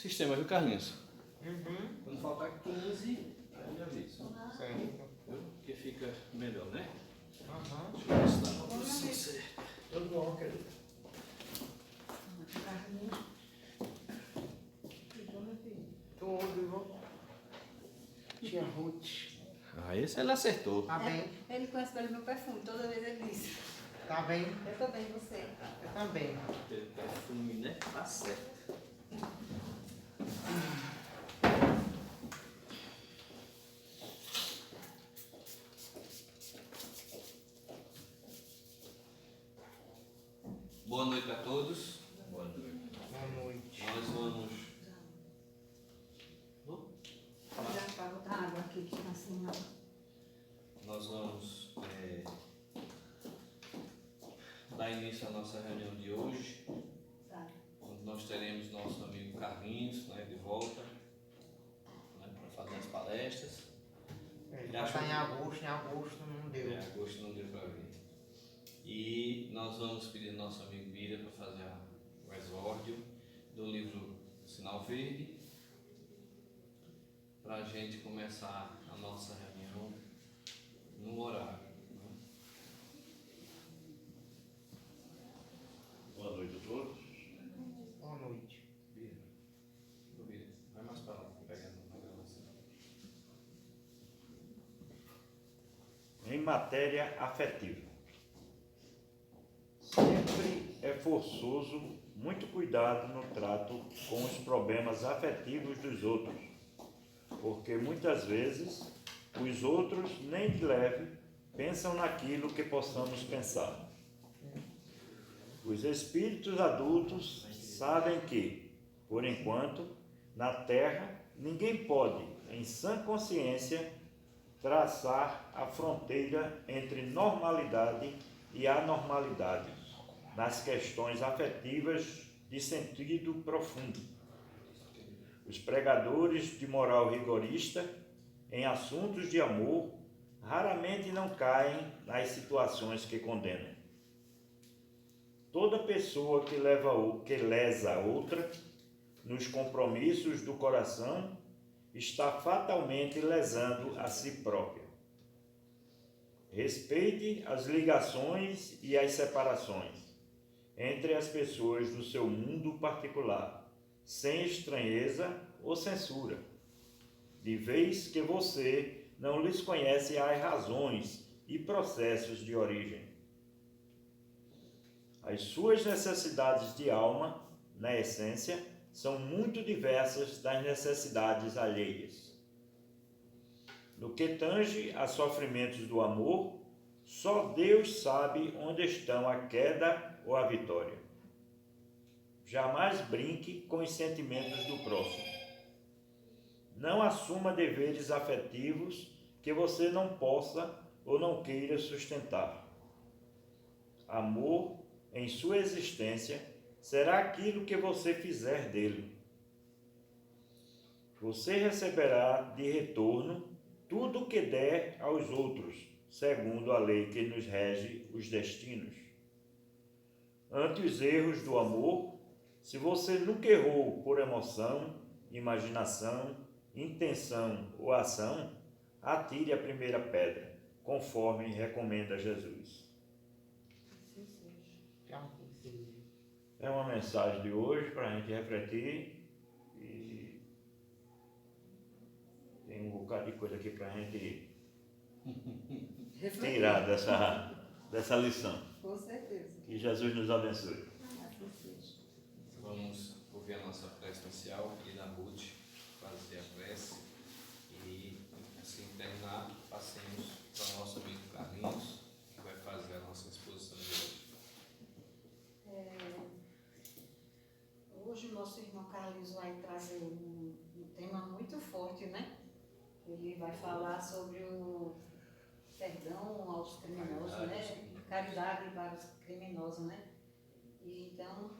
sistema, viu, Carlinhos? Uhum. Quando faltar 15, aí me avisa. Certo. Que fica melhor, né? Aham. Deixa eu ver se tá na posição certa. Tudo bom, querido? Tudo bom. Tia Ruth. Ah, esse ela acertou. Tá bem? Ele conhece pelo meu perfume, toda vez ele diz. Tá bem? Eu tô bem, você? Eu também. Teve perfume, né? Tá certo. Boa noite a todos. Boa noite. Boa noite. Nós vamos. Já para botar água aqui, que tá assim, não. Nós vamos dar início à nossa reunião de hoje, Tá. onde nós teremos nosso amigo Carlinhos, né, de volta, né, para fazer as palestras. Já tá em agosto não deu. Agosto não deu para vir. E nós vamos pedir ao nosso amigo Bira para fazer o exórdio do livro Sinal Verde, para a gente começar a nossa reunião no horário. Né? Boa noite a todos. Boa noite. Bira, vai mais para lá, pegando na gravação. Em matéria afetiva. Sempre é forçoso muito cuidado no trato com os problemas afetivos dos outros, porque muitas vezes os outros nem de leve pensam naquilo que possamos pensar. Os espíritos adultos sabem que, por enquanto, na Terra, ninguém pode, em sã consciência, traçar a fronteira entre normalidade e anormalidade nas questões afetivas de sentido profundo. Os pregadores de moral rigorista em assuntos de amor raramente não caem nas situações que condenam. Toda pessoa que lesa outra nos compromissos do coração está fatalmente lesando a si própria. Respeite as ligações e as separações entre as pessoas do seu mundo particular, sem estranheza ou censura, de vez que você não lhes conhece as razões e processos de origem. As suas necessidades de alma, na essência, são muito diversas das necessidades alheias. No que tange a sofrimentos do amor, só Deus sabe onde estão a queda ou a vitória. Jamais brinque com os sentimentos do próximo. Não assuma deveres afetivos que você não possa ou não queira sustentar. Amor, em sua existência, será aquilo que você fizer dele. Você receberá de retorno tudo o que der aos outros, segundo a lei que nos rege os destinos. Ante os erros do amor, se você nunca errou por emoção, imaginação, intenção ou ação, atire a primeira pedra, conforme recomenda Jesus. É uma mensagem de hoje para a gente refletir e tem um bocado de coisa aqui para a gente tirar dessa lição. Com certeza. Que Jesus nos abençoe. Assim seja. Vamos ouvir a nossa prece inicial e na Ruth fazer a prece e assim terminar, passemos para o nosso amigo Carlinhos, que vai fazer a nossa exposição de hoje. Hoje o nosso irmão Carlinhos vai trazer um tema muito forte, né? Ele vai falar sobre o perdão aos criminosos, né? Caridade para os criminosos, né? E então,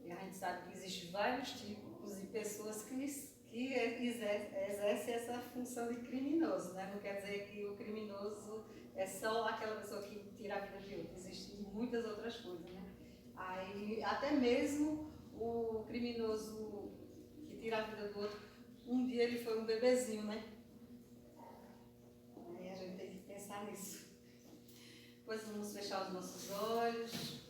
a gente sabe que existem vários tipos de pessoas que exercem essa função de criminoso, né? Não quer dizer que o criminoso é só aquela pessoa que tira a vida de outro. Existem muitas outras coisas, né? Aí, até mesmo o criminoso que tira a vida do outro. Um dia ele foi um bebezinho, né? Aí a gente tem que pensar nisso. Pois vamos fechar os nossos olhos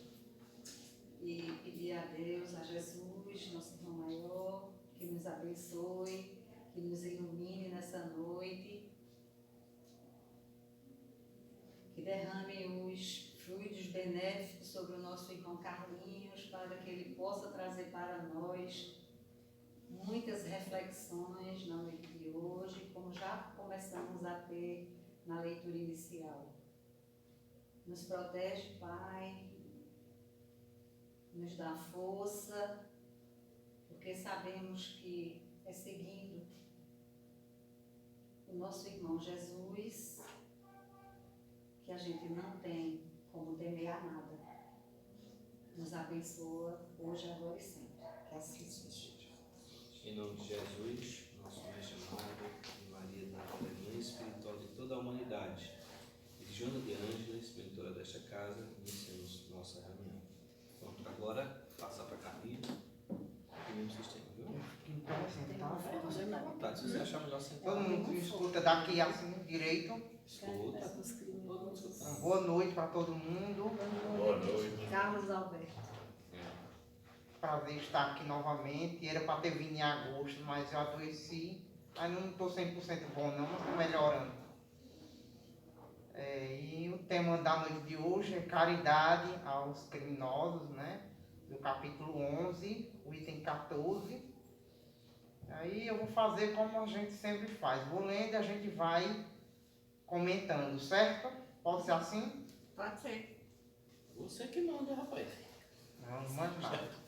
e pedir a Deus, a Jesus, nosso irmão maior, que nos abençoe, que nos ilumine nessa noite, que derrame os fluidos benéficos sobre o nosso irmão Carlinhos, para que ele possa trazer para nós muitas reflexões na noite de hoje, como já começamos a ter na leitura inicial. Nos protege, Pai, nos dá força, porque sabemos que é seguindo o nosso irmão Jesus que a gente não tem como temer a nada. Nos abençoa hoje, agora e sempre. Que assim seja. Em nome de Jesus, nosso mestre amado, e Maria da Academia Espiritual de toda a humanidade, e Joana de Ângeles, mentora desta casa, iniciamos nossa reunião. Vamos agora passar para Carlinhos, o mesmo sistema, viu? Fica à vontade, se você achar melhor sentar. Todo mundo me escuta daqui assim, direito. Escuta. Todo mundo escutando. Boa noite para todo mundo. Boa noite. Carlos Alberto. Prazer estar aqui novamente. Era para ter vindo em agosto, mas eu adoeci. Mas não estou 100% bom não, mas estou melhorando. E o tema da noite de hoje é caridade aos criminosos, né? Do capítulo 11, o item 14. Aí eu vou fazer como a gente sempre faz. Vou lendo e a gente vai comentando, certo? Pode ser assim? Pode ser. Você que manda, rapaz. Não mando nada.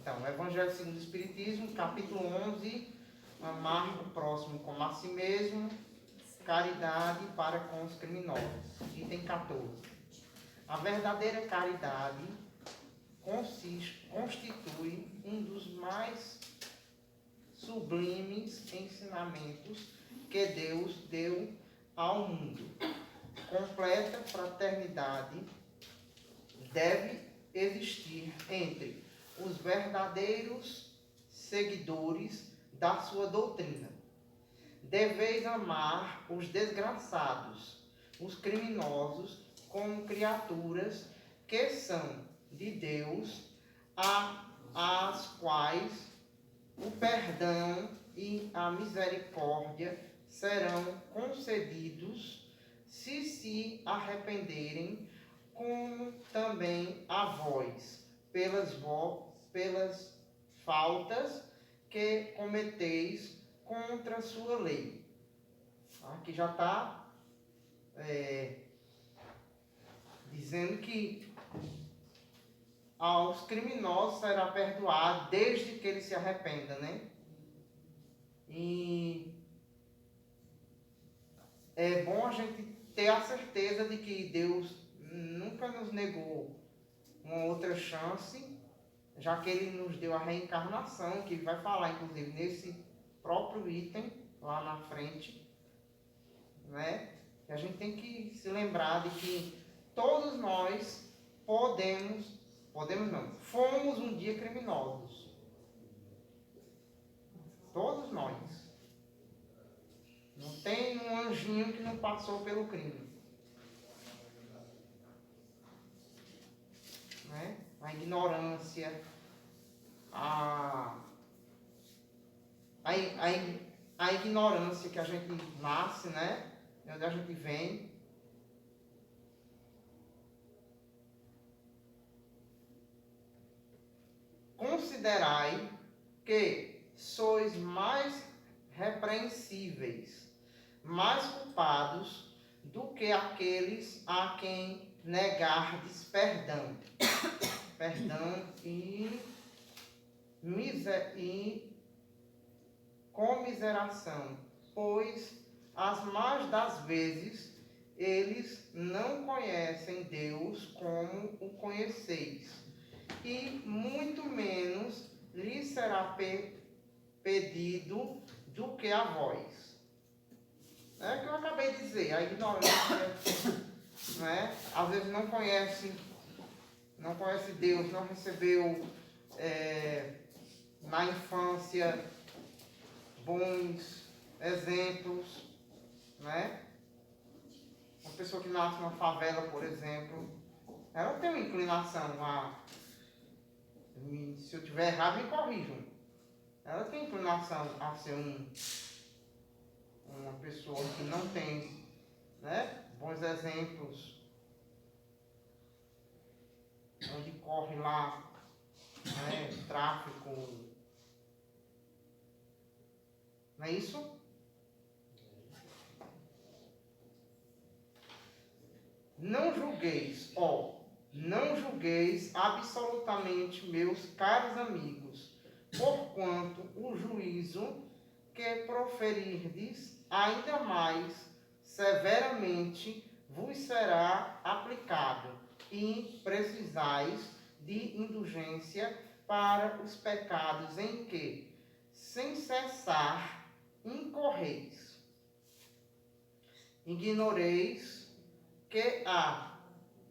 Então, Evangelho segundo o Espiritismo, capítulo 11, amar o próximo como a si mesmo, caridade para com os criminosos. Item 14. A verdadeira caridade constitui um dos mais sublimes ensinamentos que Deus deu ao mundo. Completa fraternidade deve existir entre os verdadeiros seguidores da sua doutrina. Deveis amar os desgraçados, os criminosos, como criaturas que são de Deus, às quais o perdão e a misericórdia serão concedidos se arrependerem, como também a vós, pelas faltas que cometeis contra sua lei. Aqui já está dizendo que aos criminosos será perdoado desde que eles se arrependam, né? E é bom a gente ter a certeza de que Deus nunca nos negou uma outra chance, já que Ele nos deu a reencarnação, que Ele vai falar, inclusive, nesse próprio item, lá na frente, né? E a gente tem que se lembrar de que todos nós fomos um dia criminosos. Todos nós. Não tem um anjinho que não passou pelo crime. Né? A ignorância, a ignorância que a gente nasce, né? De onde a gente vem. Considerai que sois mais repreensíveis, mais culpados do que aqueles a quem negardes perdão. Perdão e comiseração, pois as mais das vezes eles não conhecem Deus como o conheceis, e muito menos lhes será pedido do que a vós. É o que eu acabei de dizer, a ignorância, né? Às vezes não conhece Deus, não recebeu na infância bons exemplos, né? Uma pessoa que nasce numa favela, por exemplo, ela tem uma inclinação a... Se eu estiver errado, me corrijam. Ela tem inclinação a ser uma pessoa que não tem, né, bons exemplos, onde corre lá, né, tráfico. Não é isso? Não julgueis, não julgueis absolutamente, meus caros amigos, porquanto o juízo que proferirdes ainda mais severamente vos será aplicado, e precisais de indulgência para os pecados em que, sem cessar, incorreis. Ignoreis que há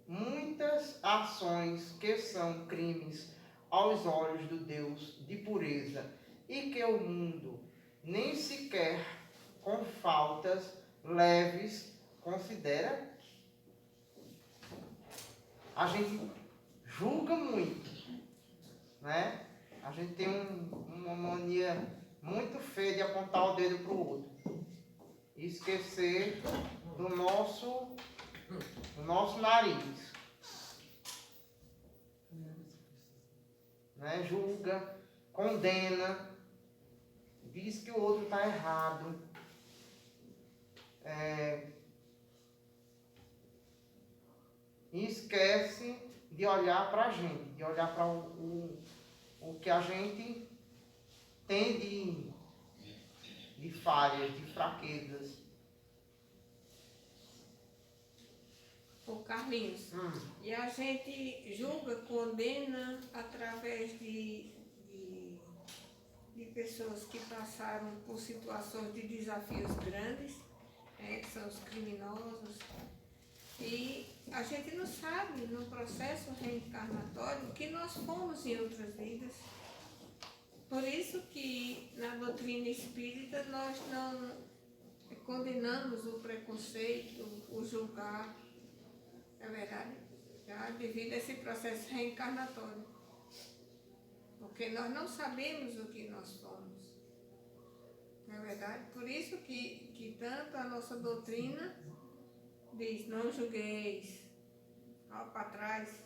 muitas ações que são crimes aos olhos do Deus de pureza, e que o mundo nem sequer com faltas leves considera. A gente julga muito, né? A gente tem uma mania muito feia de apontar o dedo para o outro e esquecer do nosso nariz, né? Julga, condena, diz que o outro está errado, e esquece de olhar para a gente, de olhar para o que a gente tem de falhas, de fraquezas. Ô Carlinhos, e a gente julga, condena através de pessoas que passaram por situações de desafios grandes, que são os criminosos, e a gente não sabe no processo reencarnatório que nós fomos em outras vidas. Por isso que na doutrina espírita nós não condenamos o preconceito, o julgar, é verdade, já devido a esse processo reencarnatório. Porque nós não sabemos o que nós somos, não é verdade? Por isso que tanto a nossa doutrina diz, não julgueis, ó para trás,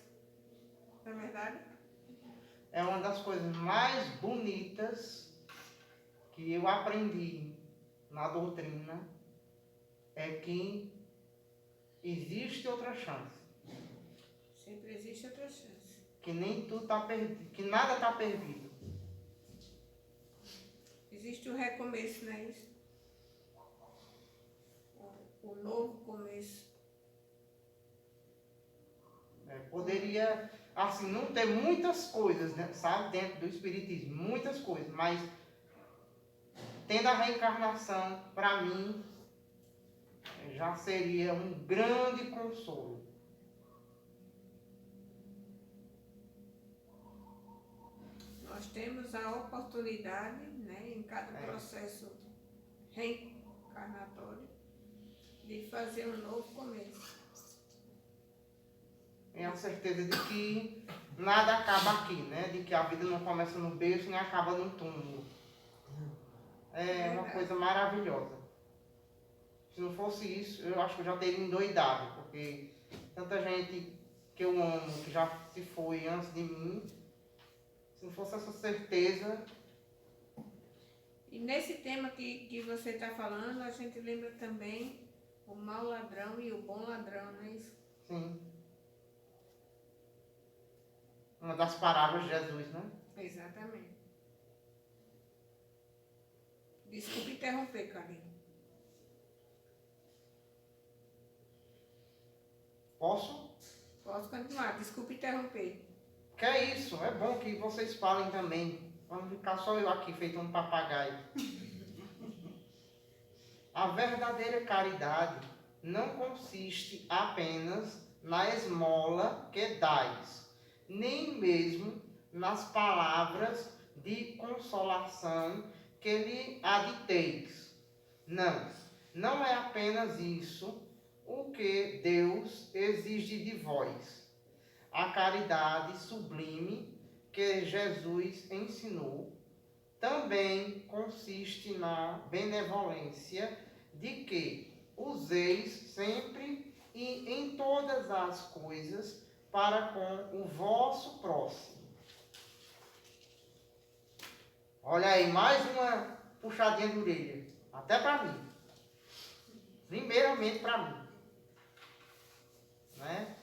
não é verdade? É uma das coisas mais bonitas que eu aprendi na doutrina, é que existe outra chance. Sempre existe outra chance. Que nem tudo está perdido, que nada está perdido. Existe o recomeço, não é isso? O novo começo. Poderia, assim, não ter muitas coisas, né, sabe, dentro do espiritismo, muitas coisas, mas tendo a reencarnação, para mim, já seria um grande consolo. Nós temos a oportunidade, né, em cada processo reencarnatório, de fazer um novo começo. Tenho a certeza de que nada acaba aqui, né? De que a vida não começa no berço nem acaba no túmulo. É uma coisa maravilhosa. Se não fosse isso, eu acho que eu já teria endoidado, porque tanta gente que eu amo, que já se foi antes de mim, se não fosse essa certeza... E nesse tema que você está falando, a gente lembra também o mau ladrão e o bom ladrão, não é isso? Sim. Uma das parábolas de Jesus, né? Exatamente. Desculpe interromper, Carlinhos. Posso? Posso continuar, desculpe interromper. Que é isso, é bom que vocês falem também, para não ficar só eu aqui feito um papagaio. A verdadeira caridade não consiste apenas na esmola que dais, nem mesmo nas palavras de consolação que lhe aditeis. Não é apenas isso o que Deus exige de vós. A caridade sublime que Jesus ensinou também consiste na benevolência de que useis sempre e em todas as coisas para com o vosso próximo. Olha aí, mais uma puxadinha de orelha, até para mim. Primeiramente para mim. Né?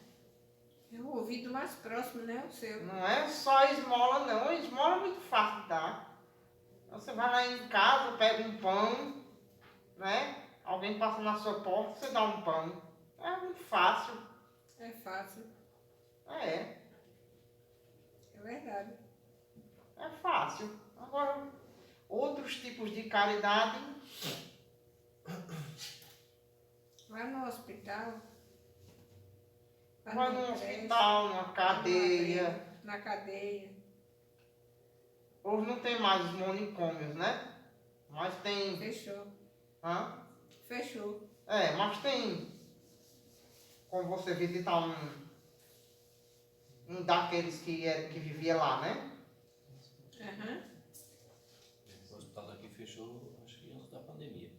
É o ouvido mais próximo, né? O seu. Não é só esmola, não. Esmola é muito fácil de dar. Você vai lá em casa, pega um pão, né? Alguém passa na sua porta, você dá um pão. É muito fácil. É fácil. É verdade. É fácil. Agora, outros tipos de caridade. Vai no hospital. Vai no hospital, numa cadeia. Na cadeia. Hoje não tem mais os manicômios, né? Mas tem. Fechou. Hã? Fechou. Mas tem como você visitar um daqueles que vivia lá, né? Aham. O hospital daqui fechou, acho que antes da pandemia.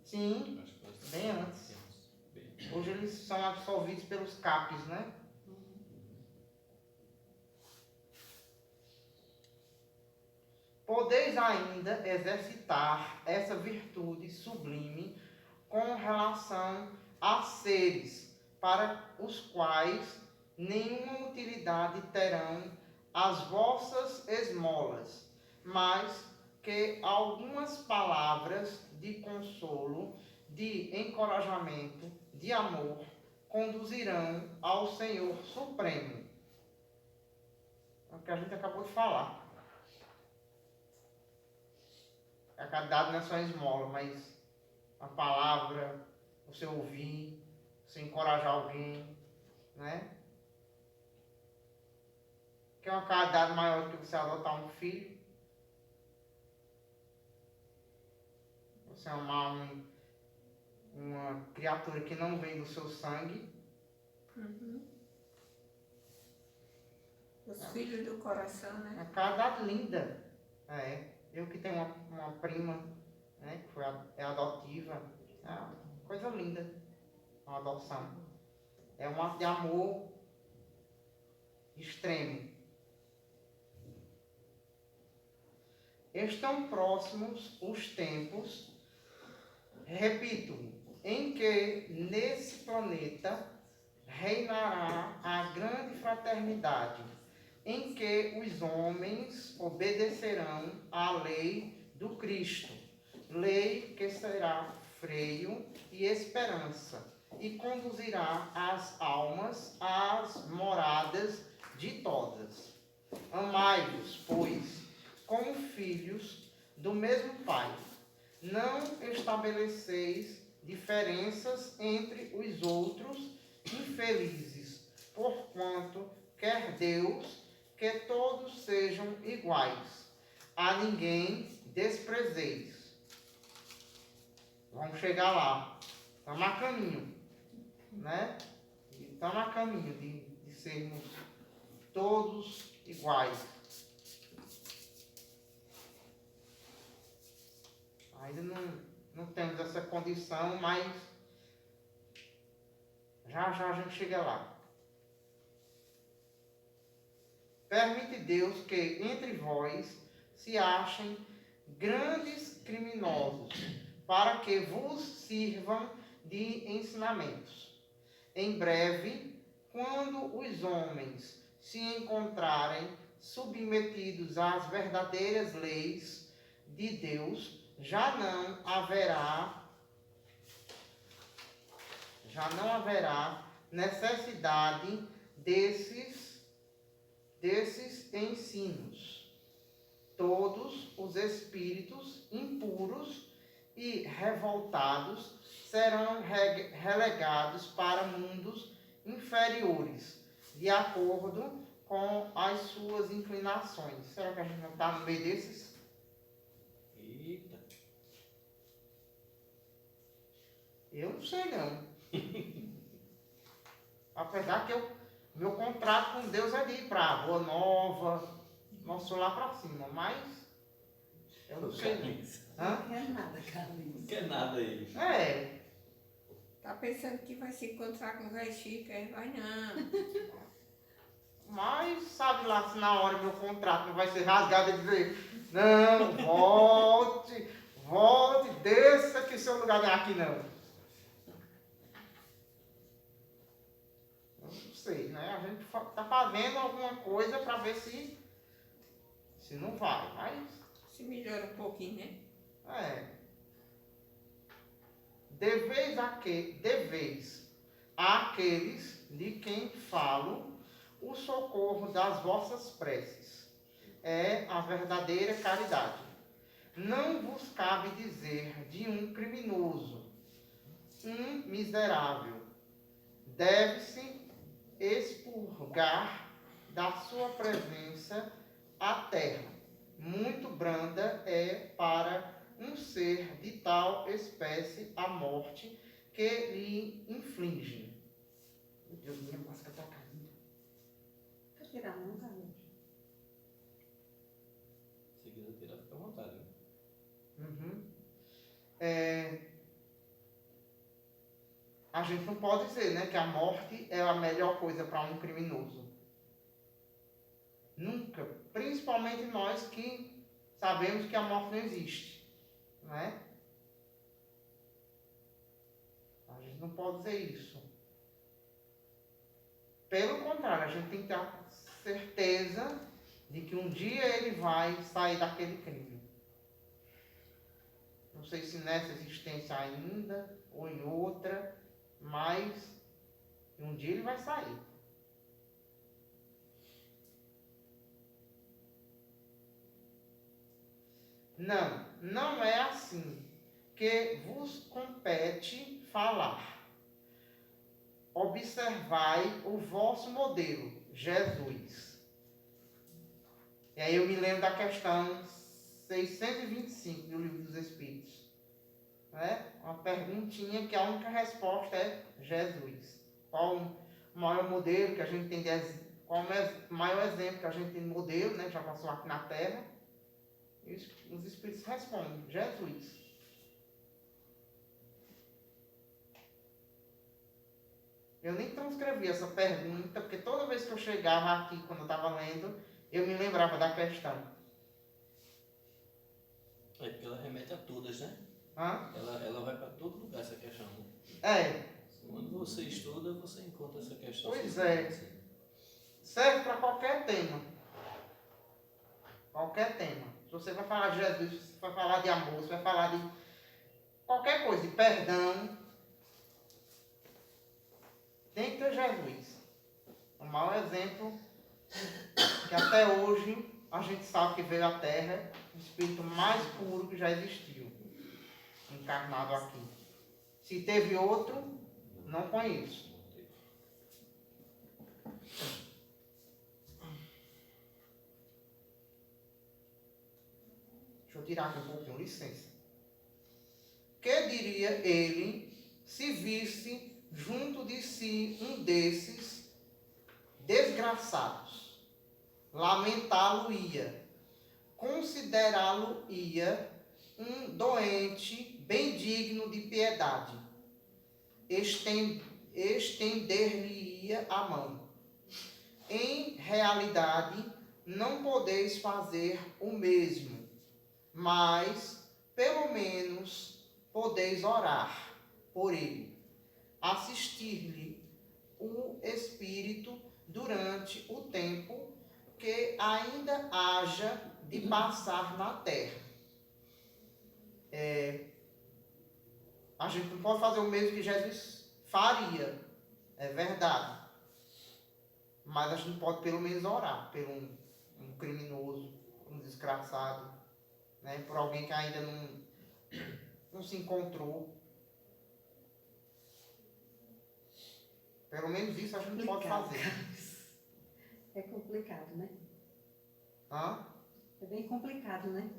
Sim, Acho que foi antes da bem pandemia. antes. Bem. Hoje eles são absolvidos pelos CAPs, né? Podeis ainda exercitar essa virtude sublime com relação a seres para os quais nenhuma utilidade terão as vossas esmolas, mas que algumas palavras de consolo, de encorajamento, de amor, conduzirão ao Senhor Supremo. É o que a gente acabou de falar. A caridade não é só esmola, mas a palavra, você ouvir, você encorajar alguém, né? Que é uma caridade maior do que você adotar um filho. Você amar uma criatura que não vem do seu sangue. Os filhos do coração, né? Uma caridade linda. Eu que tenho uma prima, né, que é adotiva. É uma coisa linda. Uma adoção. É um ato de amor extremo. Estão próximos os tempos, repito, em que nesse planeta reinará a grande fraternidade, em que os homens obedecerão à lei do Cristo, lei que será freio e esperança, e conduzirá as almas às moradas ditosas. Amai-vos, pois, como filhos do mesmo Pai. Não estabeleceis diferenças entre os outros infelizes, porquanto quer Deus que todos sejam iguais. A ninguém desprezeis. Vamos chegar lá. Estamos a caminho, né? Estamos a caminho de sermos todos iguais. Ainda não temos essa condição, mas já a gente chega lá. Permite Deus que entre vós se achem grandes criminosos, para que vos sirvam de ensinamentos. Em breve, quando os homens se encontrarem submetidos às verdadeiras leis de Deus, já não haverá necessidade desses ensinos. Todos os espíritos impuros e revoltados serão relegados para mundos inferiores, de acordo com as suas inclinações. Será que a gente não está no meio desses? Eita. Eu não sei não. Apesar que meu contrato com Deus é de ir para Boa Nova, nosso lá para cima, mas eu não sei não. Hã? Não quer nada, Carlinhos. Não quer nada aí. É, Tá pensando que vai se encontrar com o velho Chico, vai não. mas sabe lá se na hora meu contrato não vai ser rasgado e dizer, não, volte, desça que seu lugar não é aqui não. Eu não sei, né? A gente tá fazendo alguma coisa para ver se não vai, mas Se melhora um pouquinho, né? deveis àqueles de quem falo o socorro das vossas preces. É a verdadeira caridade. Não vos cabe dizer de um criminoso, um miserável. Deve-se expurgar da sua presença a terra. Muito branda é para um ser de tal espécie a morte que lhe inflige. Meu Deus, minha máscara está caindo. Quer tirar a mão, Carlinhos? Se quiser tirar, fica à vontade. Viu? Uhum. A gente não pode dizer, né, que a morte é a melhor coisa para um criminoso. Nunca. Principalmente nós que sabemos que a morte não existe. Né? A gente não pode dizer isso. Pelo contrário, a gente tem que ter certeza de que um dia ele vai sair daquele crime. Não sei se nessa existência ainda ou em outra, mas um dia ele vai sair. Não é assim que vos compete falar. Observai o vosso modelo, Jesus. E aí eu me lembro da questão 625 do Livro dos Espíritos. Né? Uma perguntinha que a única resposta é Jesus. Qual o maior modelo que a gente tem qual o maior exemplo que a gente tem de modelo, né? Já passou aqui na Terra? E os Espíritos respondem, Jesus. Eu nem transcrevi essa pergunta, porque toda vez que eu chegava aqui, quando eu estava lendo, eu me lembrava da questão. É porque ela remete a todas, né? Hã? Ela vai para todo lugar, essa questão. Né? É. Quando você estuda, você encontra essa questão. Pois é. Serve para qualquer tema. Qualquer tema. Se você vai falar de Jesus, se você vai falar de amor, se vai falar de qualquer coisa, de perdão, tem que ter Jesus. O maior exemplo que até hoje a gente sabe que veio à Terra, o espírito mais puro que já existiu, encarnado aqui. Se teve outro, não conheço. Deixa eu tirar aqui um pouquinho, licença. Que diria ele se visse junto de si um desses desgraçados? Lamentá-lo-ia, considerá-lo-ia um doente bem digno de piedade, estender-lhe-ia a mão. Em realidade, não podeis fazer o mesmo, mas, pelo menos, podeis orar por ele, assistir-lhe o espírito durante o tempo que ainda haja de passar na terra. A gente não pode fazer o mesmo que Jesus faria, é verdade. Mas a gente pode pelo menos orar por um criminoso, um desgraçado, né? Por alguém que ainda não se encontrou. Pelo menos isso a gente pode fazer. É complicado, né? Hã? É bem complicado, né?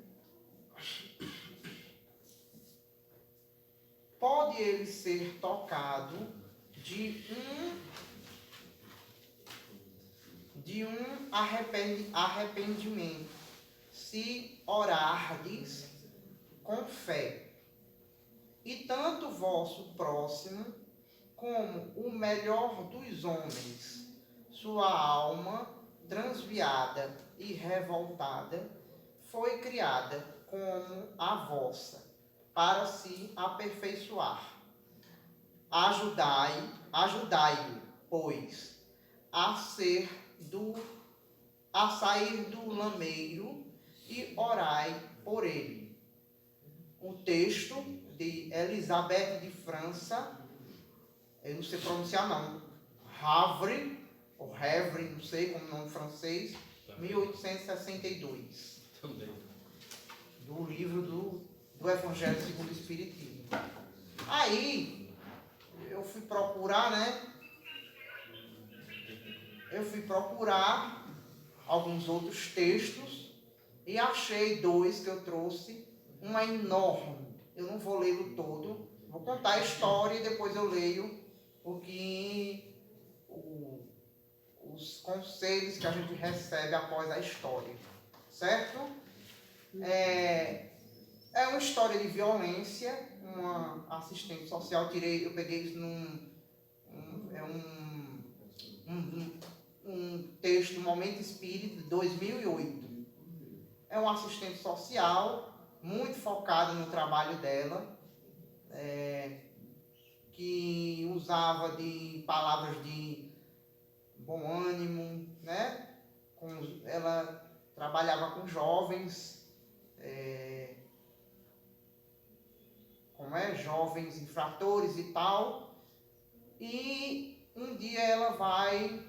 Pode ele ser tocado de um arrependimento, se orardes com fé. E tanto vosso próximo, como o melhor dos homens, sua alma transviada e revoltada, foi criada como a vossa, para se aperfeiçoar. Ajudai-o, pois, a sair do lameiro e orai por ele. O texto de Elisabeth de França, eu não sei pronunciar não, Havre, ou Havre, não sei como nome francês, 1862. Também. Do livro do Evangelho segundo o Espiritismo. Aí, eu fui procurar, né? Eu fui procurar alguns outros textos e achei 2 que eu trouxe. Um é enorme. Eu não vou lê-lo todo. Vou contar a história e depois eu leio os conselhos que a gente recebe após a história. Certo? É uma história de violência. Uma assistente social, eu peguei isso um texto, Momento Espírita, de 2008. É uma assistente social, muito focada no trabalho dela, que usava de palavras de bom ânimo, né? Ela trabalhava com jovens, jovens infratores e tal, e um dia ela vai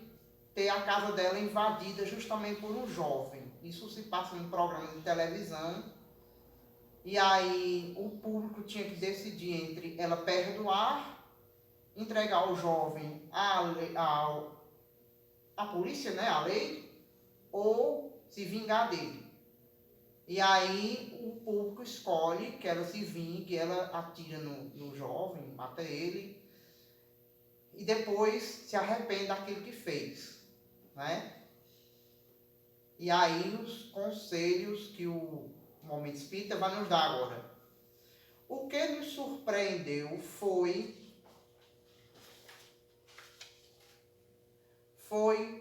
ter a casa dela invadida justamente por um jovem. Isso se passa num programa de televisão, e aí o público tinha que decidir entre ela perdoar, entregar o jovem à polícia, né, à lei, ou se vingar dele. E aí o público escolhe que ela se vingue, ela atira no jovem, mata ele, e depois se arrepende daquilo que fez, né? E aí os conselhos que o Momento Espírita vai nos dar agora. O que nos surpreendeu foi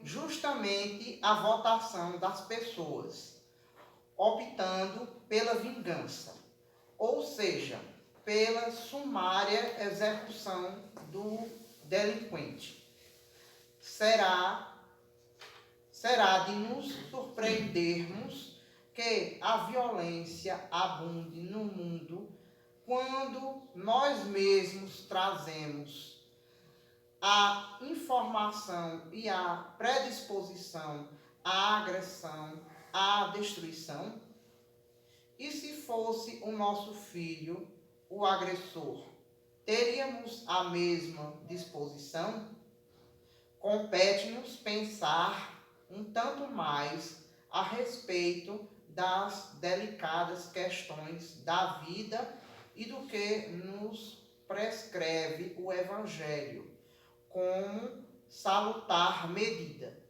justamente a votação das pessoas optando pela vingança, ou seja, pela sumária execução do delinquente. Será de nos surpreendermos que a violência abunde no mundo quando nós mesmos trazemos a informação e a predisposição à agressão, à destruição. E se fosse o nosso filho o agressor, teríamos a mesma disposição? Compete-nos pensar um tanto mais a respeito das delicadas questões da vida e do que nos prescreve o Evangelho como salutar medida.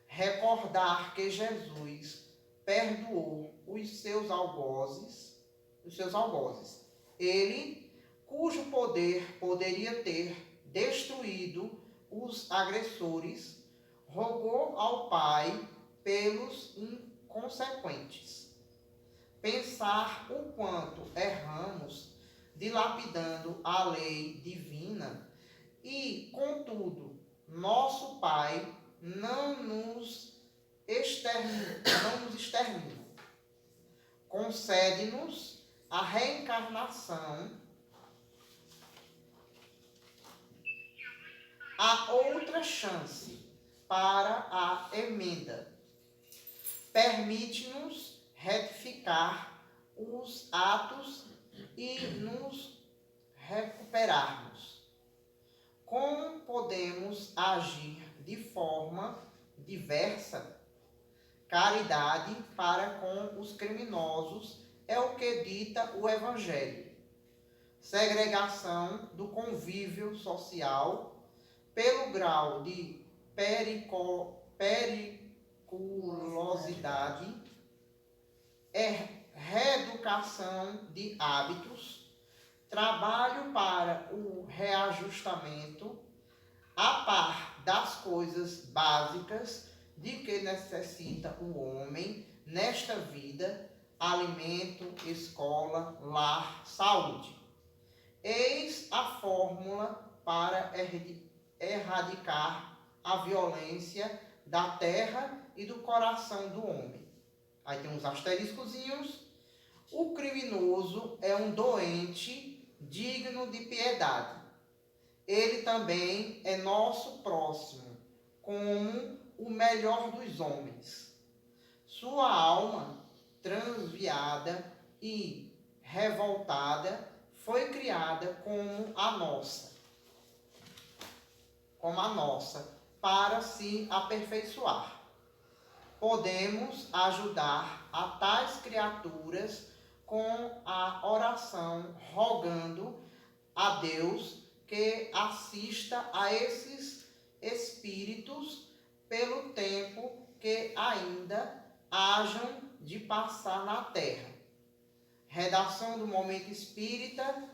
Recordar que Jesus perdoou os seus algozes, ele, cujo poder poderia ter destruído os agressores, rogou ao Pai pelos inconsequentes. Pensar o quanto erramos dilapidando a lei divina e, contudo, nosso Pai não nos extermina. Concede-nos a reencarnação, a outra chance para a emenda. Permite-nos retificar os atos e nos recuperarmos. Como podemos agir de forma diversa, caridade para com os criminosos é o que dita o Evangelho. Segregação do convívio social pelo grau de periculosidade, reeducação de hábitos, trabalho para o reajustamento, a par das coisas básicas de que necessita o homem nesta vida: alimento, escola, lar, saúde. Eis a fórmula para erradicar a violência da terra e do coração do homem. Aí tem uns asteriscozinhos. O criminoso é um doente digno de piedade. Ele também é nosso próximo, como o melhor dos homens. Sua alma, transviada e revoltada, foi criada como a nossa, para se aperfeiçoar. Podemos ajudar a tais criaturas com a oração, rogando a Deus que assista a esses espíritos pelo tempo que ainda hajam de passar na terra. Redação do Momento Espírita,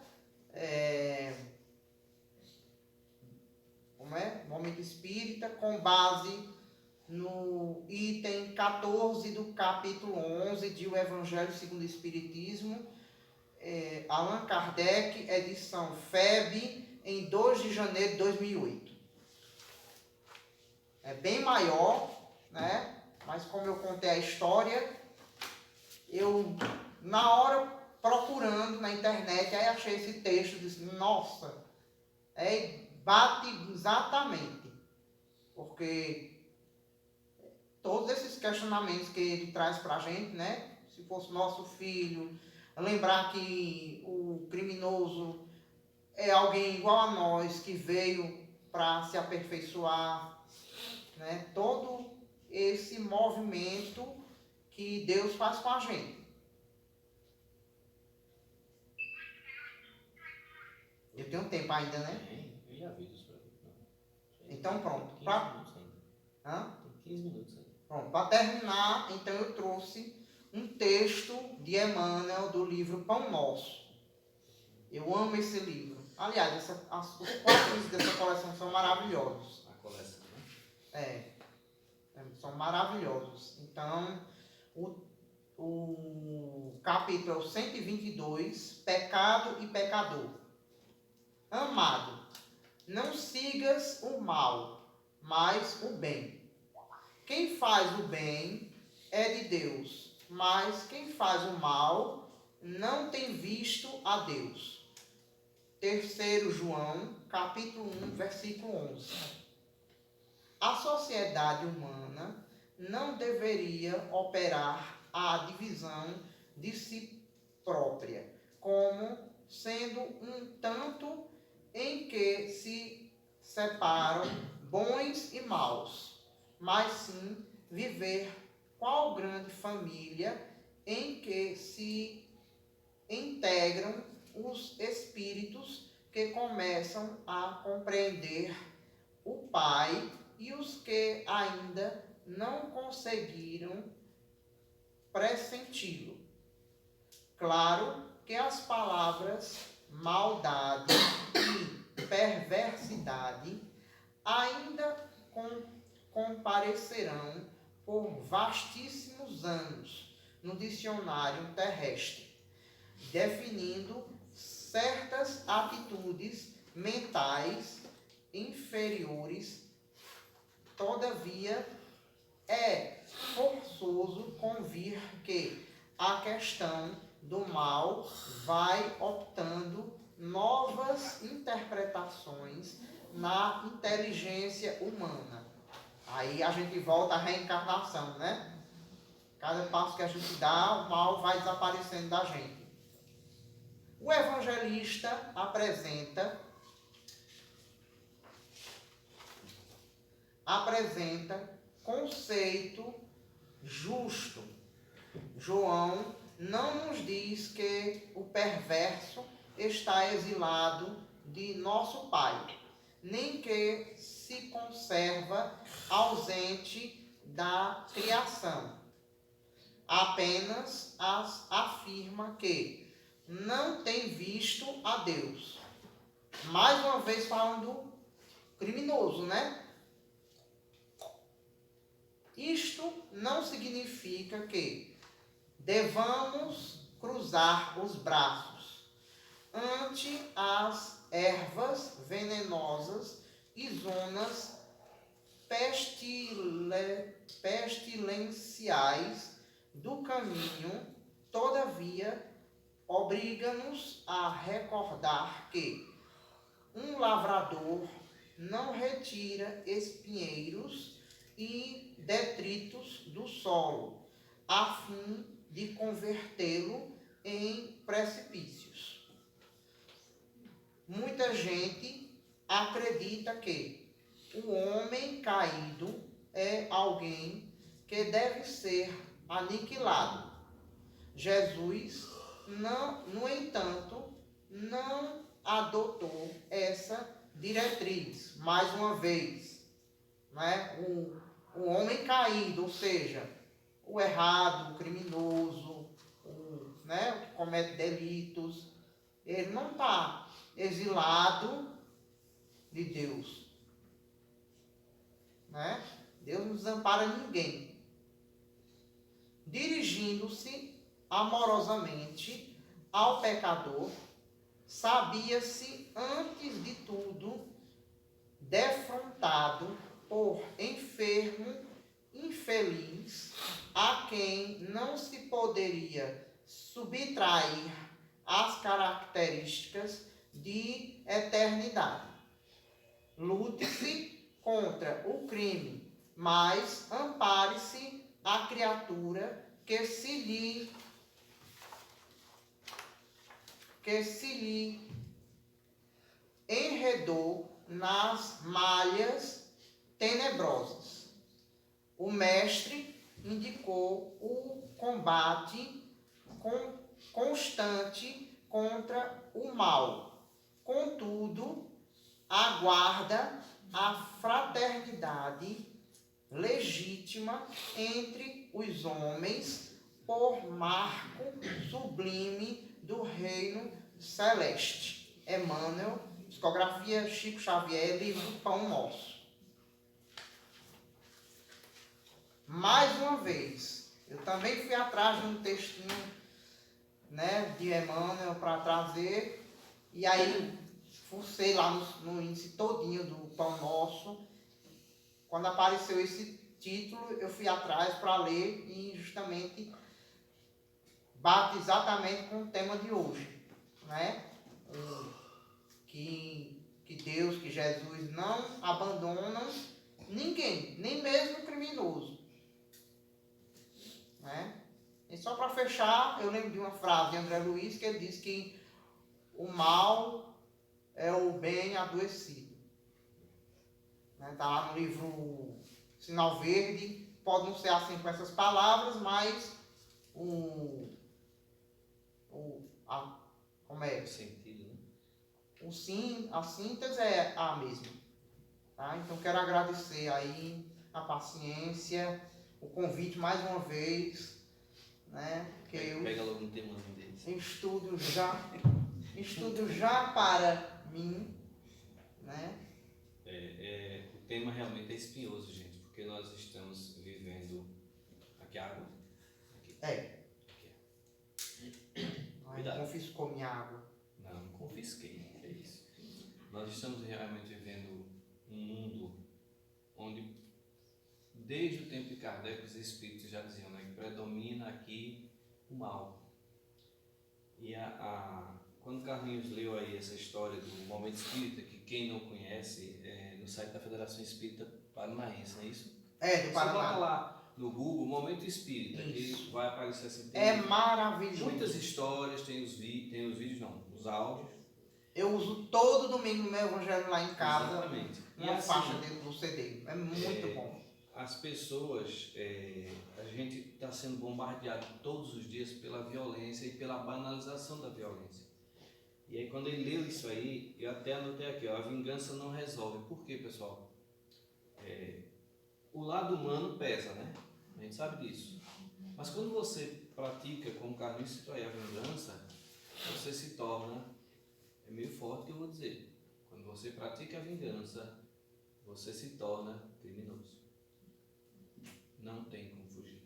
Momento Espírita, com base no item 14 do capítulo 11 de O Evangelho segundo o Espiritismo, Allan Kardec, edição FEB, em 2 de janeiro de 2008. É bem maior, né? Mas como eu contei a história, eu, na hora, procurando na internet, aí achei esse texto e disse, nossa, bate exatamente. Porque todos esses questionamentos que ele traz para a gente, né? Se fosse nosso filho, lembrar que o criminoso é alguém igual a nós, que veio para se aperfeiçoar, né? Todo esse movimento que Deus faz com a gente. Eu tenho tempo ainda, né? Eu já vi isso pra mim. Então pronto. 15 minutos ainda. Hã? Tem 15 minutos ainda. Pronto. Para terminar, então eu trouxe um texto de Emmanuel do livro Pão Nosso. Eu amo esse livro. Aliás, os quadrinhos dessa coleção são maravilhosos. A coleção, né? São maravilhosos. Então, o capítulo é o 122, Pecado e Pecador. Amado, não sigas o mal, mas o bem. Quem faz o bem é de Deus, mas quem faz o mal não tem visto a Deus. 3 João, capítulo 1, versículo 11. A sociedade humana não deveria operar a divisão de si própria, como sendo um tanto em que se separam bons e maus, mas sim viver qual grande família em que se integram os espíritos que começam a compreender o Pai e os que ainda não conseguiram pressenti-lo. Claro que as palavras maldade e perversidade ainda comparecerão por vastíssimos anos no dicionário terrestre, definindo certas atitudes mentais inferiores. Todavia, é forçoso convir que a questão do mal vai optando novas interpretações na inteligência humana. Aí a gente volta à reencarnação, né? Cada passo que a gente dá, o mal vai desaparecendo da gente. O evangelista apresenta conceito justo. João não nos diz que o perverso está exilado de nosso Pai, nem que se conserva ausente da criação. Apenas afirma que não tem visto a Deus. Mais uma vez falando criminoso, né? Isto não significa que devamos cruzar os braços ante as ervas venenosas e zonas pestilenciais do caminho. Todavia, obriga-nos a recordar que um lavrador não retira espinheiros e detritos do solo, a fim de convertê-lo em precipícios. Muita gente acredita que o homem caído é alguém que deve ser aniquilado. Jesus, no entanto, não adotou essa diretriz. Mais uma vez, né? O homem caído, ou seja, o errado, o criminoso, o que comete delitos, ele não está exilado de Deus. Né? Deus não desampara ninguém. Dirigindo-se amorosamente ao pecador, sabia-se antes de tudo defrontado por enfermo infeliz, a quem não se poderia subtrair as características de eternidade. Lute-se contra o crime, mas ampare-se a criatura que se lhe enredou nas malhas tenebrosas. O mestre indicou o combate constante contra o mal. Contudo, aguarda a fraternidade legítima entre os homens por marco sublime do reino celeste. Emmanuel, psicografia Chico Xavier, livro Pão Nosso. Mais uma vez, eu também fui atrás de um textinho, de Emmanuel para trazer, e aí fucei lá no índice todinho do Pão Nosso. Quando apareceu esse título, eu fui atrás para ler e justamente bate exatamente com o tema de hoje, que Deus, que Jesus não abandona ninguém, nem mesmo o criminoso. E só para fechar, eu lembro de uma frase de André Luiz que ele diz que o mal é o bem adoecido. Está lá no livro Sinal Verde, pode não ser assim com essas palavras, mas como é? O sentido, né? A síntese é a mesma. Tá? Então quero agradecer aí a paciência, o convite mais uma vez, que Pega logo um tema deles. estudo já para mim, O tema realmente é espinhoso, gente, porque nós estamos vivendo aqui a água. Aqui. Ai, confiscou minha água. Não confisquei, é isso. Nós estamos realmente vivendo um mundo onde, desde o tempo de Kardec, os espíritos já diziam, que predomina aqui o mal. E quando Carlinhos leu aí essa história do Momento Espírita, que quem não conhece, no site da Federação Espírita Paranaense, não é isso? Do Paraná. Você bota lá no Google Momento Espírita, que vai aparecer assim. É maravilhoso. Muitas histórias, tem os vídeos, os áudios. Eu uso todo domingo meu evangelho lá em casa. Exatamente. Uma faixa dentro do CD. É muito bom. as pessoas, a gente está sendo bombardeado todos os dias pela violência e pela banalização da violência. E aí quando ele leu isso aí, eu até anotei aqui, ó, a vingança não resolve. Por quê, pessoal? O lado humano pesa, né? A gente sabe disso. Mas quando você pratica, como Carlinhos citou aí, a vingança, você se torna, é meio forte que eu vou dizer, quando você pratica a vingança, você se torna criminoso. Não tem como fugir.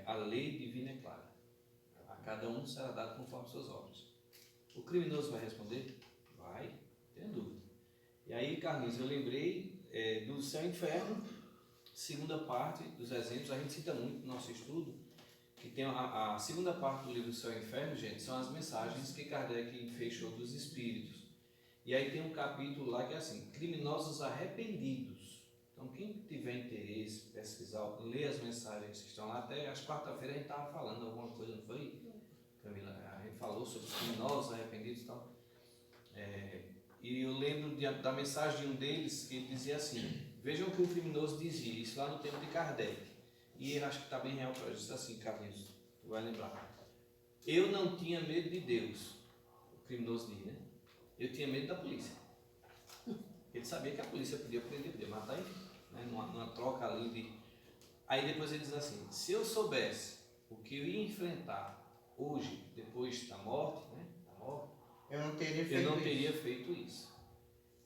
A lei divina é clara. A cada um será dado conforme suas obras. O criminoso vai responder? Vai, tenho dúvida. E aí, Carlinhos, eu lembrei do céu e inferno, segunda parte dos exemplos, a gente cita muito no nosso estudo, que tem a segunda parte do livro do céu e inferno, gente, são as mensagens que Kardec fechou dos espíritos. E aí tem um capítulo lá que é assim, criminosos arrependidos. Então quem tiver interesse, pesquisar, ler as mensagens que estão lá, até às quarta-feira a gente estava falando alguma coisa, não foi, Camila? A gente falou sobre os criminosos arrependidos e tal. E eu lembro da mensagem de um deles que ele dizia assim, vejam o que o criminoso dizia, isso lá no tempo de Kardec. E acho que está bem real para isso, assim, Carlinhos, tu vai lembrar. Eu não tinha medo de Deus, o criminoso diz, né? Eu tinha medo da polícia. Ele sabia que a polícia podia prender, podia matar ele, né? numa troca ali de... Aí depois ele diz assim, se eu soubesse o que eu ia enfrentar hoje, depois da morte, né? Eu não teria feito isso.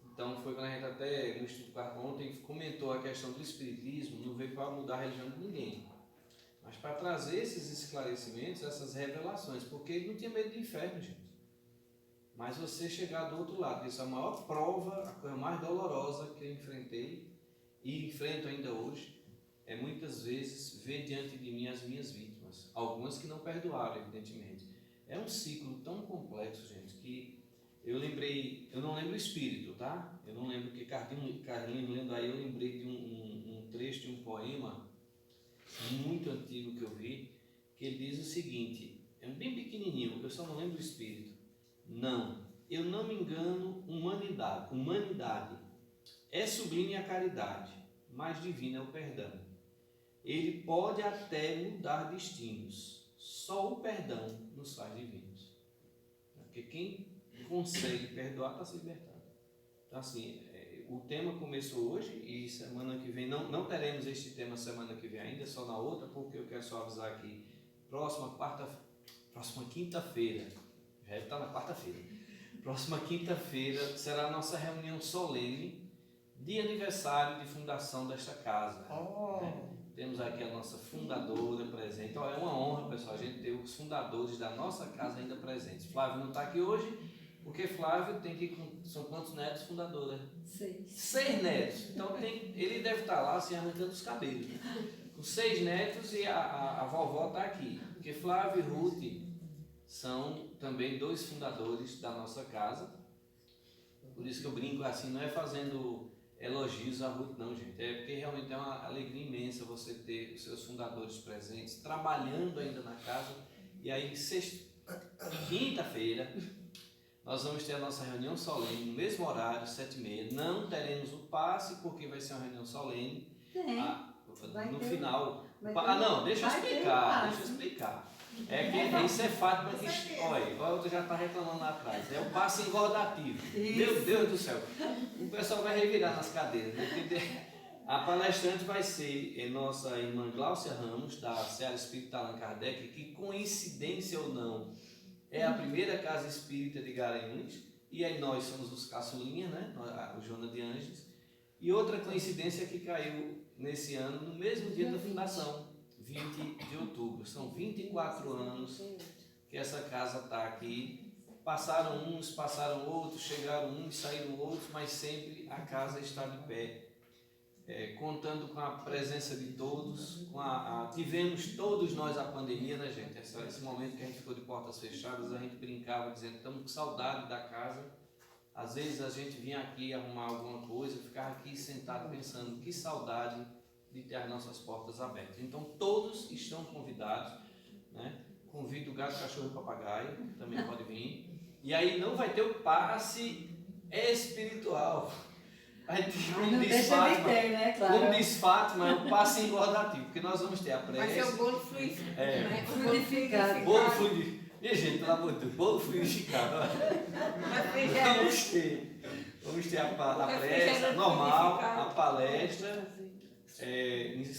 Então foi quando a gente até no Estudo Quarto ontem comentou a questão do espiritismo, não veio para mudar a religião de ninguém, mas para trazer esses esclarecimentos, essas revelações, porque ele não tinha medo do inferno, gente. Mas você chegar do outro lado, isso é a maior prova, a coisa mais dolorosa que eu enfrentei e enfrento ainda hoje, é muitas vezes ver diante de mim as minhas vítimas, algumas que não perdoaram, evidentemente. É um ciclo tão complexo, gente, que eu não lembro o espírito, tá? Eu não lembro, porque Carlinhos lendo aí, eu lembrei de um trecho de um poema muito antigo que eu vi, que ele diz o seguinte, é bem pequenininho, eu só não lembro o espírito. Não, eu não me engano, humanidade é sublime a caridade, mas divina é o perdão. Ele pode até mudar destinos, só o perdão nos faz divinos. Porque quem consegue perdoar está se libertando. Então assim, o tema começou hoje e semana que vem, não teremos este tema semana que vem ainda, só na outra, porque eu quero só avisar aqui, próxima quinta-feira, já está na quarta-feira, próxima quinta-feira será a nossa reunião solene de aniversário de fundação desta casa. Né? Temos aqui a nossa fundadora presente. É uma honra, pessoal, a gente ter os fundadores da nossa casa ainda presentes. Flávio não está aqui hoje, porque Flávio tem que... São quantos netos, fundadora? 6 netos. Então ele deve estar lá assim, arrancando os cabelos. Com 6 netos e a vovó está aqui. Porque Flávio e Ruth são também 2 fundadores da nossa casa. Por isso que eu brinco assim, não é fazendo elogios a Ruth não, gente. É porque realmente é uma alegria imensa você ter os seus fundadores presentes, trabalhando ainda na casa. E aí, quinta-feira, nós vamos ter a nossa reunião solene, no mesmo horário, 7h30. Não teremos o passe, porque vai ser uma reunião solene. No final... não, deixa eu explicar. Isso é fato, olha, o outro já está reclamando lá atrás. É o passe engordativo. Meu Deus do céu. O pessoal vai revirar nas cadeiras. Né? A palestrante vai ser nossa irmã Gláucia Ramos, da Seara Espírita Allan Kardec, que coincidência ou não, é a primeira casa espírita de Garanhuns. E aí nós somos os caçulinhas, né? O Joana de Anjos. E outra coincidência que caiu nesse ano, no mesmo dia da fundação. 20 de outubro, são 24 anos que essa casa está aqui, passaram uns, passaram outros, chegaram uns, saíram outros, mas sempre a casa está de pé, contando com a presença de todos, tivemos todos nós a pandemia, né gente, esse momento que a gente ficou de portas fechadas, a gente brincava dizendo, estamos com saudade da casa, às vezes a gente vinha aqui arrumar alguma coisa, ficava aqui sentado pensando, que saudade de ter as nossas portas abertas. Então todos estão convidados, né? Convido o gato, cachorro e papagaio, também pode vir. E aí não vai ter o passe espiritual. A gente, Mas como não diz deixa de Fátima, ter, né, como claro. diz Fátima, é o passe engordativo, porque nós vamos ter a Vai ser prece, o bolo fluidificado. É. Né? O bolo Fluidificado. bolo fluidificado. Minha gente, pelo amor de Deus, bolo fluidificado. Vamos ter a prece normal, a palestra,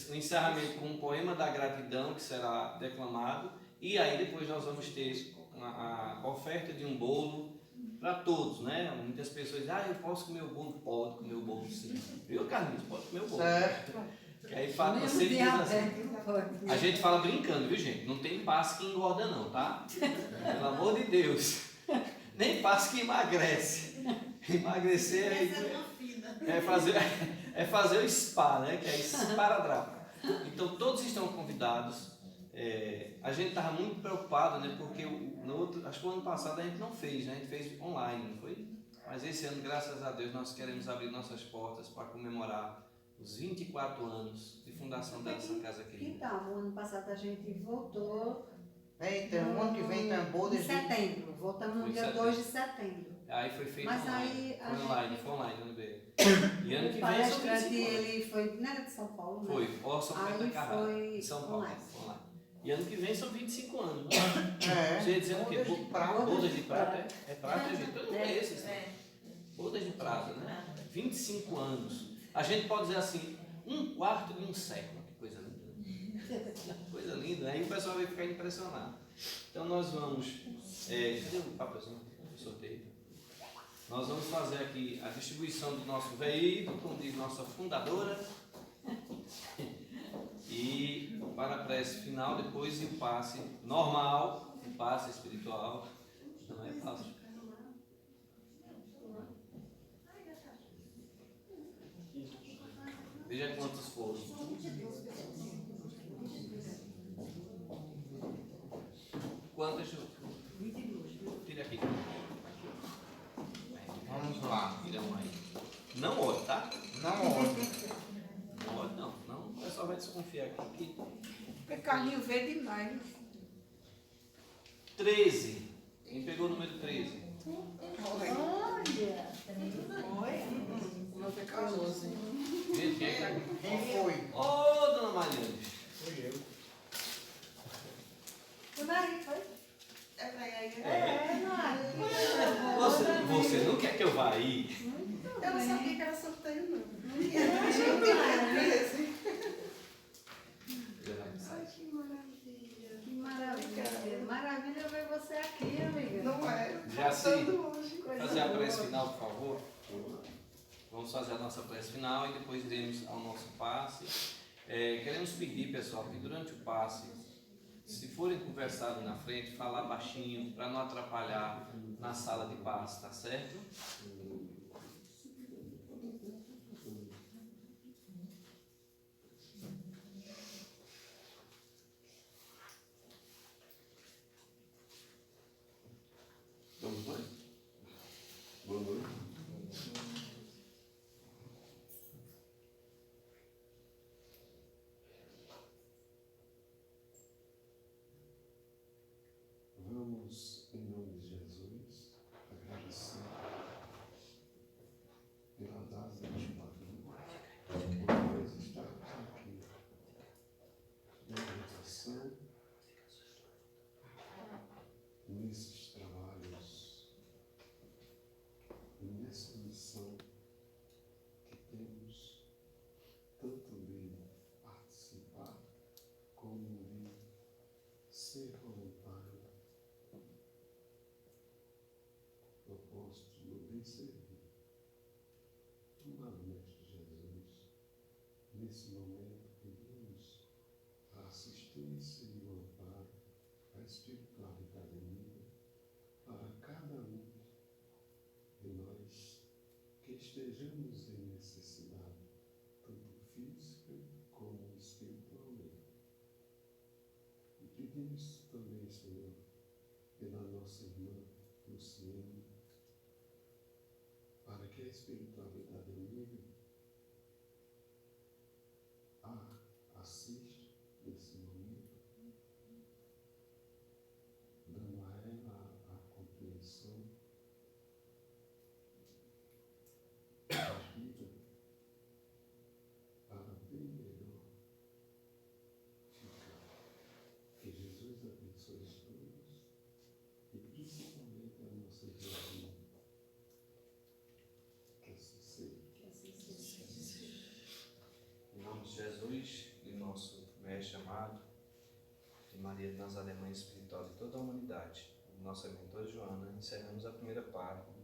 o encerramento com um poema da gratidão que será declamado, e aí depois nós vamos ter a oferta de um bolo para todos, né? Muitas pessoas dizem, eu posso comer o bolo? Pode comer o bolo sim. Viu, Carlinhos? Pode comer o bolo. Certo. Que aí Fátima Mesmo sempre diz assim. diabético pode. A gente fala brincando, viu, gente? Não tem passe que engorda não, tá? Pelo amor de Deus. Nem passe que emagrece. Emagrecer é fazer o spa, né? Que é esparadrapo. Então todos estão convidados. A gente estava muito preocupado, né? Porque acho que o ano passado a gente não fez, né? A gente fez online, não foi? Mas esse ano, graças a Deus, nós queremos abrir nossas portas para comemorar os 24 anos de fundação dessa casa querida. Então, o ano passado a gente voltou. Então, o ano que vem tem boda Em setembro. Voltamos no Foi em dia setembro. 2 de setembro. Aí foi feito Mas online. aí a Foi online, ano veio. E ano que O vem são palestrante, 25 anos. ele foi, não era de São Paulo, né? Foi, Orson Aí Peta Carvalho, foi de São Paulo. online. Online. E ano que vem são 25 anos. Né? É. Você ia dizendo que Bodas de prata. bodas de prata é prata, gente. Eu não É. conheço isso. Bodas de prata, né? 25 anos. A gente pode dizer assim, um quarto de um século. Que coisa linda. Coisa linda. Aí o pessoal vai ficar impressionado. Então nós vamos. Cadê o papelzinho? O sorteio. Nós vamos fazer aqui a distribuição do nosso veículo, como diz nossa fundadora. E para a prece final, depois o passe normal, o passe espiritual. Não é fácil. Veja quantos foram. Quantas? Tira aqui. Vamos lá. Tira um aí. Não olhe, tá? Não olhe. Não olhe não. Não, o pessoal vai desconfiar aqui. Porque Carlinho vê demais. 13. Quem pegou o número 13? Não foi Carlos. Gente, quem é? Quem foi? Ô, dona Mariane. Fui eu. O Maria foi? Você não quer que eu vá aí? Eu não sabia que era sorteio, não. Ai, que maravilha. Que maravilha. Maravilha ver você aqui, amiga. Não é? Já se Passando hoje. Coisa fazer a boa. prece final, por favor. Vamos fazer a nossa prece final e depois iremos ao nosso passe. Queremos pedir, pessoal, que durante o passe, se forem conversar ali na frente, falar baixinho, para não atrapalhar na sala de passe, tá certo? Vamos lá? Boa noite. Vamos, em nome de Jesus, agradecer pela data de vida, por nós estarmos aqui na meditação, nesses trabalhos, nessa missão que temos tanto de participar como de ser voluntário, proposto no bem servir. Amado Mestre Jesus, nesse momento pedimos a assistência e o amparo, a espiritualidade amiga para cada um de nós que estejamos em necessidade, tanto física como espiritualmente. E pedimos também, Senhor, pela nossa irmã Luciene, para que a espiritualidade amiga a assista nesse momento, dando a ela a compreensão da vida de Jesus e nosso Mestre amado, de Maria de Nazaré, Mãe Espiritual de toda a humanidade, nossa mentora Joana, encerramos a primeira parte